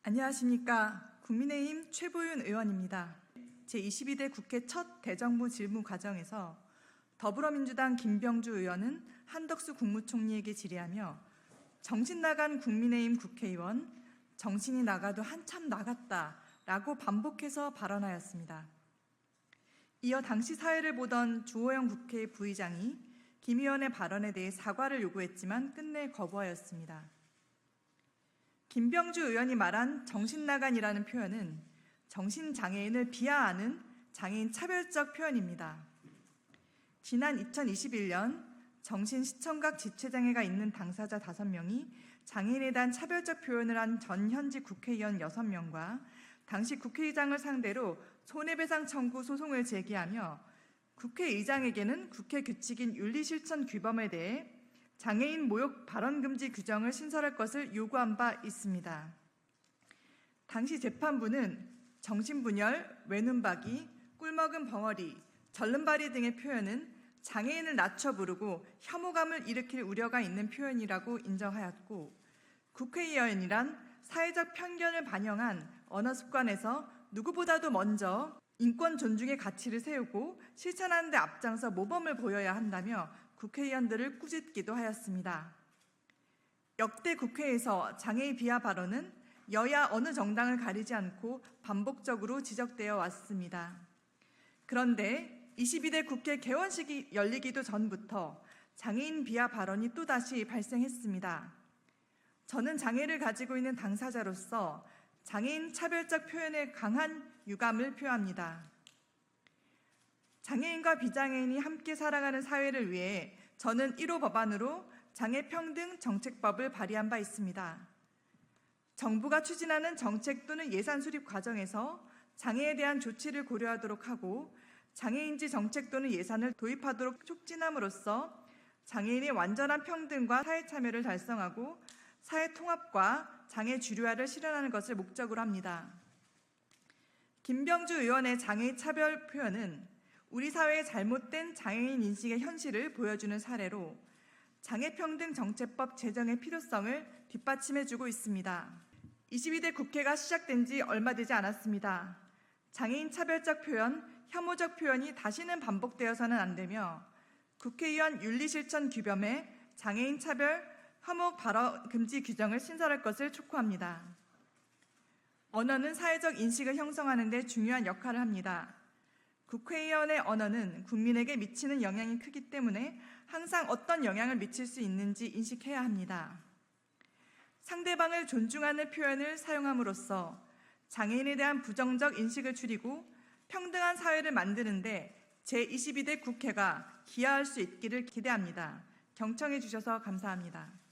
안녕하십니까. 국민의힘 최보윤 의원입니다. 제22대 국회 첫 대정부 질문 과정에서 더불어민주당 김병주 의원은 한덕수 국무총리에게 질의하며 정신 나간 국민의힘 국회의원, 정신이 나가도 한참 나갔다라고 반복해서 발언하였습니다. 이어 당시 사회를 보던 주호영 국회 부의장이 김 의원의 발언에 대해 사과를 요구했지만 끝내 거부하였습니다. 김병주 의원이 말한 정신나간이라는 표현은 정신장애인을 비하하는 장애인 차별적 표현입니다. 지난 2021년 정신시청각 지체장애가 있는 당사자 5명이 장애인에 대한 차별적 표현을 한 전 현직 국회의원 6명과 당시 국회의장을 상대로 손해배상 청구 소송을 제기하며 국회의장에게는 국회 규칙인 윤리실천규범에 대해 장애인 모욕 발언 금지 규정을 신설할 것을 요구한 바 있습니다. 당시 재판부는 정신분열, 외눈박이, 꿀먹은 벙어리, 절름발이 등의 표현은 장애인을 낮춰 부르고 혐오감을 일으킬 우려가 있는 표현이라고 인정하였고, 국회의원이란 사회적 편견을 반영한 언어 습관에서 누구보다도 먼저 인권 존중의 가치를 세우고 실천하는 데 앞장서 모범을 보여야 한다며 국회의원들을 꾸짖기도 하였습니다. 역대 국회에서 장애인 비하 발언은 여야 어느 정당을 가리지 않고 반복적으로 지적되어 왔습니다. 그런데 22대 국회 개원식이 열리기도 전부터 장애인 비하 발언이 또다시 발생했습니다. 저는 장애를 가지고 있는 당사자로서 장애인 차별적 표현에 강한 유감을 표합니다. 장애인과 비장애인이 함께 살아가는 사회를 위해 저는 1호 법안으로 장애평등 정책법을 발의한 바 있습니다. 정부가 추진하는 정책 또는 예산 수립 과정에서 장애에 대한 조치를 고려하도록 하고 장애인지 정책 또는 예산을 도입하도록 촉진함으로써 장애인의 완전한 평등과 사회 참여를 달성하고 사회 통합과 장애 주류화를 실현하는 것을 목적으로 합니다. 김병주 의원의 장애인 차별 표현은 우리 사회의 잘못된 장애인 인식의 현실을 보여주는 사례로 장애평등 정책법 제정의 필요성을 뒷받침해주고 있습니다. 22대 국회가 시작된 지 얼마 되지 않았습니다. 장애인 차별적 표현, 혐오적 표현이 다시는 반복되어서는 안 되며 국회의원 윤리실천규범에 장애인 차별, 혐오 발언 금지 규정을 신설할 것을 촉구합니다. 언어는 사회적 인식을 형성하는 데 중요한 역할을 합니다. 국회의원의 언어는 국민에게 미치는 영향이 크기 때문에 항상 어떤 영향을 미칠 수 있는지 인식해야 합니다. 상대방을 존중하는 표현을 사용함으로써 장애인에 대한 부정적 인식을 줄이고 평등한 사회를 만드는데 제22대 국회가 기여할 수 있기를 기대합니다. 경청해 주셔서 감사합니다.